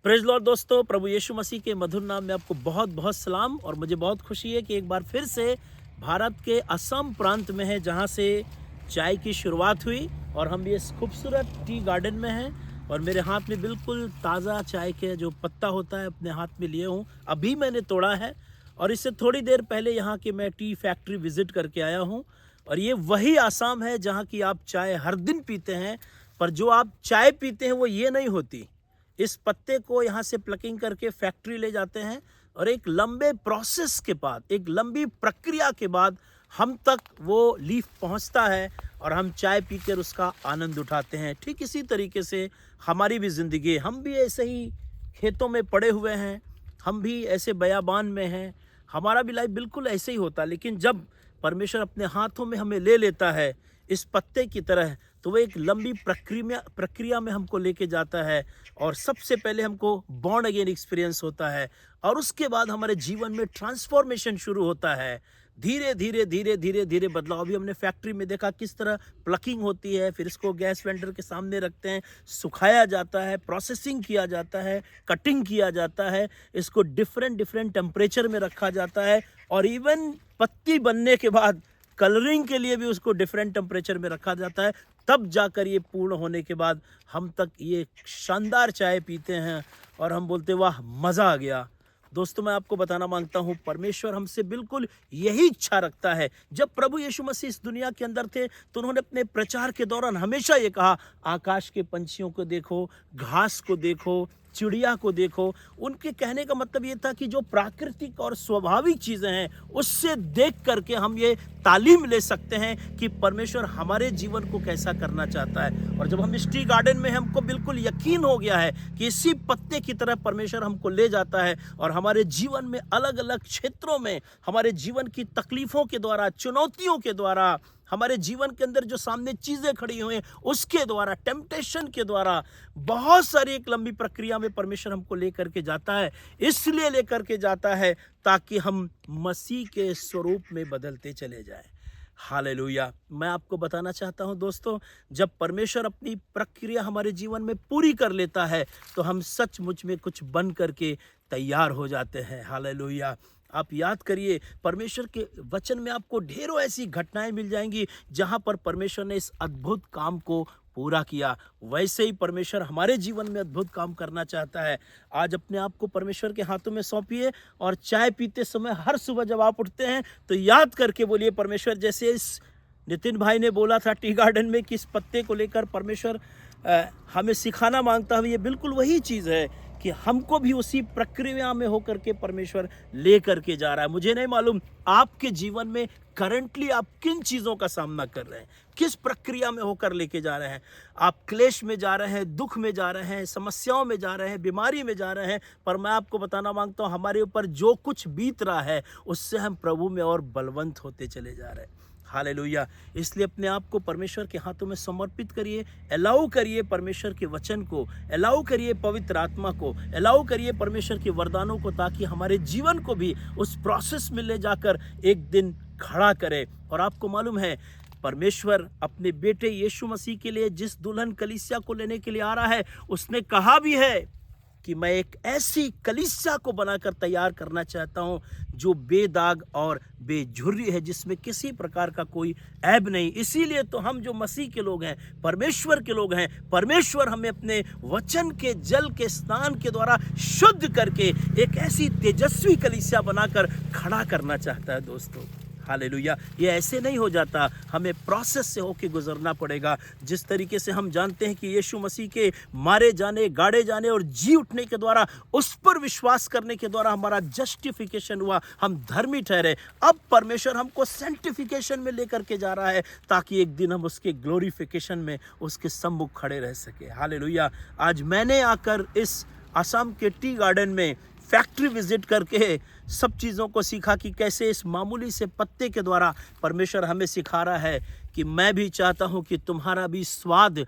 Praise Lord दोस्तों, प्रभु यीशु मसीह के मधुर नाम में आपको बहुत बहुत सलाम। और मुझे बहुत खुशी है कि एक बार फिर से भारत के असम प्रांत में है जहां से चाय की शुरुआत हुई और हम ये इस खूबसूरत टी गार्डन में हैं और मेरे हाथ में बिल्कुल ताज़ा चाय के जो पत्ता होता है अपने हाथ में लिए हूँ। अभी मैंने तोड़ा है और इससे थोड़ी देर पहले यहाँ की मैं टी फैक्ट्री विजिट करके आया हूँ। और ये वही आसाम है जहाँ की आप चाय हर दिन पीते हैं, पर जो आप चाय पीते हैं वो ये नहीं होती। इस पत्ते को यहाँ से प्लकिंग करके फैक्ट्री ले जाते हैं और एक लंबे प्रोसेस के बाद, एक लंबी प्रक्रिया के बाद हम तक वो लीफ पहुँचता है और हम चाय पीकर उसका आनंद उठाते हैं। ठीक इसी तरीके से हमारी भी ज़िंदगी, हम भी ऐसे ही खेतों में पड़े हुए हैं, हम भी ऐसे बयाबान में हैं, हमारा भी लाइफ बिल्कुल ऐसे ही होता। लेकिन जब परमेश्वर अपने हाथों में हमें ले लेता है इस पत्ते की तरह, तो वो एक लंबी प्रक्रिया में हमको लेके जाता है और सबसे पहले हमको बॉर्न अगेन एक्सपीरियंस होता है और उसके बाद हमारे जीवन में ट्रांसफॉर्मेशन शुरू होता है। धीरे धीरे धीरे धीरे धीरे बदलाव। अभी हमने फैक्ट्री में देखा किस तरह प्लकिंग होती है, फिर इसको गैस वेंडर के सामने रखते हैं, सुखाया जाता है, प्रोसेसिंग किया जाता है, कटिंग किया जाता है, इसको डिफरेंट टेम्परेचर में रखा जाता है और इवन पत्ती बनने के बाद कलरिंग के लिए भी उसको डिफरेंट टेम्परेचर में रखा जाता है। तब जाकर ये पूर्ण होने के बाद हम तक ये शानदार चाय पीते हैं और हम बोलते वाह मज़ा आ गया। दोस्तों, मैं आपको बताना मांगता हूँ, परमेश्वर हमसे बिल्कुल यही इच्छा रखता है। जब प्रभु यीशु मसीह इस दुनिया के अंदर थे तो उन्होंने अपने प्रचार के दौरान हमेशा ये कहा, आकाश के पंछियों को देखो, घास को देखो, चिड़िया को देखो। उनके कहने का मतलब ये था कि जो प्राकृतिक और स्वाभाविक चीज़ें हैं उससे देख करके हम ये तालीम ले सकते हैं कि परमेश्वर हमारे जीवन को कैसा करना चाहता है। और जब हम इस टी गार्डन में, हमको बिल्कुल यकीन हो गया है कि इसी पत्ते की तरह परमेश्वर हमको ले जाता है और हमारे जीवन में अलग अलग क्षेत्रों में, हमारे जीवन की तकलीफ़ों के द्वारा, चुनौतियों के द्वारा, हमारे जीवन के अंदर जो सामने चीज़ें खड़ी हुई हैं उसके द्वारा, टेम्पटेशन के द्वारा, बहुत सारी एक लंबी प्रक्रिया में परमेश्वर हमको लेकर के जाता है। इसलिए लेकर के जाता है ताकि हम मसीह के स्वरूप में बदलते चले जाएं। हालेलुया। मैं आपको बताना चाहता हूं दोस्तों, जब परमेश्वर अपनी प्रक्रिया हमारे जीवन में पूरी कर लेता है तो हम सचमुच में कुछ बन करके तैयार हो जाते हैं। हालेलुया। आप याद करिए, परमेश्वर के वचन में आपको ढेरों ऐसी घटनाएं मिल जाएंगी जहां पर परमेश्वर ने इस अद्भुत काम को पूरा किया। वैसे ही परमेश्वर हमारे जीवन में अद्भुत काम करना चाहता है। आज अपने आप को परमेश्वर के हाथों में सौंपिए और चाय पीते समय हर सुबह जब आप उठते हैं तो याद करके बोलिए, परमेश्वर, जैसे इस नितिन भाई ने बोला था टी गार्डन में कि इस पत्ते को लेकर परमेश्वर हमें सिखाना मांगता है, ये बिल्कुल वही चीज़ है कि हमको भी उसी प्रक्रिया में होकर के परमेश्वर ले करके जा रहा है। मुझे नहीं मालूम आपके जीवन में करंटली आप किन चीज़ों का सामना कर रहे हैं, किस प्रक्रिया में होकर लेके जा रहे हैं। आप क्लेश में जा रहे हैं, दुख में जा रहे हैं, समस्याओं में जा रहे हैं, बीमारी में जा रहे हैं, पर मैं आपको बताना मांगता हूँ, हमारे ऊपर जो कुछ बीत रहा है उससे हम प्रभु में और बलवंत होते चले जा रहे हैं। हालेलुया। इसलिए अपने आप को परमेश्वर के हाथों में समर्पित करिए, अलाउ करिए परमेश्वर के वचन को, अलाउ करिए पवित्र आत्मा को, अलाउ करिए परमेश्वर के वरदानों को, ताकि हमारे जीवन को भी उस प्रोसेस में ले जाकर एक दिन खड़ा करे। और आपको मालूम है, परमेश्वर अपने बेटे यीशु मसीह के लिए जिस दुल्हन कलीसिया को लेने के लिए आ रहा है, उसने कहा भी है कि मैं एक ऐसी कलीसिया को बनाकर तैयार करना चाहता हूं जो बेदाग और बेझुर्री है, जिसमें किसी प्रकार का कोई ऐब नहीं। इसीलिए तो हम जो मसीह के लोग हैं, परमेश्वर के लोग हैं, परमेश्वर हमें अपने वचन के जल के स्नान के द्वारा शुद्ध करके एक ऐसी तेजस्वी कलीसिया बनाकर खड़ा करना चाहता है। दोस्तों, हालेलुया। ये ऐसे नहीं हो जाता, हमें प्रोसेस से होके गुजरना पड़ेगा। जिस तरीके से हम जानते हैं कि यीशु मसीह के मारे जाने, गाड़े जाने और जी उठने के द्वारा, उस पर विश्वास करने के द्वारा हमारा जस्टिफिकेशन हुआ, हम धर्मी ठहरे। अब परमेश्वर हमको सेंटिफिकेशन में लेकर के जा रहा है ताकि एक दिन हम उसके ग्लोरिफिकेशन में उसके सम्मुख खड़े रह सके। हालेलुया। आज मैंने आकर इस असम के टी गार्डन में फैक्ट्री विजिट करके सब चीज़ों को सीखा कि कैसे इस मामूली से पत्ते के द्वारा परमेश्वर हमें सिखा रहा है कि मैं भी चाहता हूं कि तुम्हारा भी स्वाद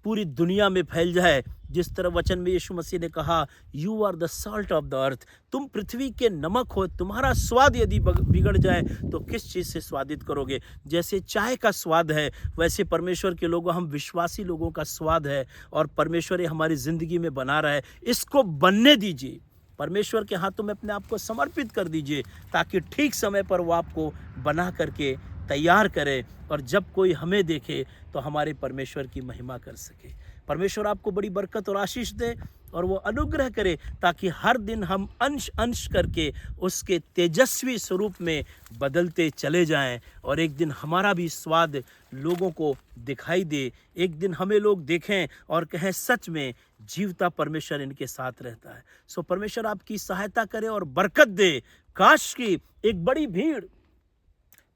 पूरी दुनिया में फैल जाए। जिस तरह वचन में यीशु मसीह ने कहा, you are the salt of the earth, तुम पृथ्वी के नमक हो। तुम्हारा स्वाद यदि बिगड़ जाए तो किस चीज़ से स्वादित करोगे? जैसे चाय का स्वाद है, वैसे परमेश्वर के लोगों, हम विश्वासी लोगों का स्वाद है, और परमेश्वर ये हमारी ज़िंदगी में बना रहा है। इसको बनने दीजिए, परमेश्वर के हाथों में अपने आप को समर्पित कर दीजिए, ताकि ठीक समय पर वो आपको बना करके तैयार करे, और जब कोई हमें देखे तो हमारे परमेश्वर की महिमा कर सके। परमेश्वर आपको बड़ी बरकत और आशीष दे, और वो अनुग्रह करे, ताकि हर दिन हम अंश अंश करके उसके तेजस्वी स्वरूप में बदलते चले जाएं, और एक दिन हमारा भी स्वाद लोगों को दिखाई दे। एक दिन हमें लोग देखें और कहें, सच में जीवता परमेश्वर इनके साथ रहता है। सो परमेश्वर आपकी सहायता करे और बरकत दे। काश की एक बड़ी भीड़,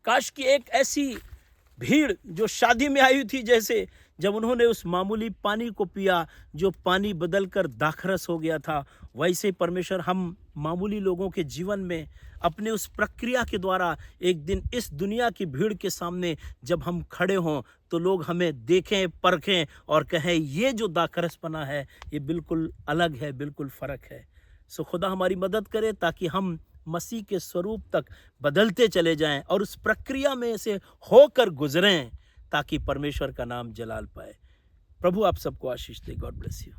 काश की एक ऐसी भीड़ जो शादी में आई थी, जैसे जब उन्होंने उस मामूली पानी को पिया जो पानी बदलकर दाखरस हो गया था, वैसे परमेश्वर हम मामूली लोगों के जीवन में अपने उस प्रक्रिया के द्वारा एक दिन इस दुनिया की भीड़ के सामने जब हम खड़े हों तो लोग हमें देखें, परखें और कहें, ये जो दाखरसपना है ये बिल्कुल अलग है, बिल्कुल फ़र्क है। सो खुदा हमारी मदद करे, ताकि हम मसीह के स्वरूप तक बदलते चले जाएं और उस प्रक्रिया में से होकर गुजरें, ताकि परमेश्वर का नाम जलाल पाए। प्रभु आप सबको आशीष दे। God bless you.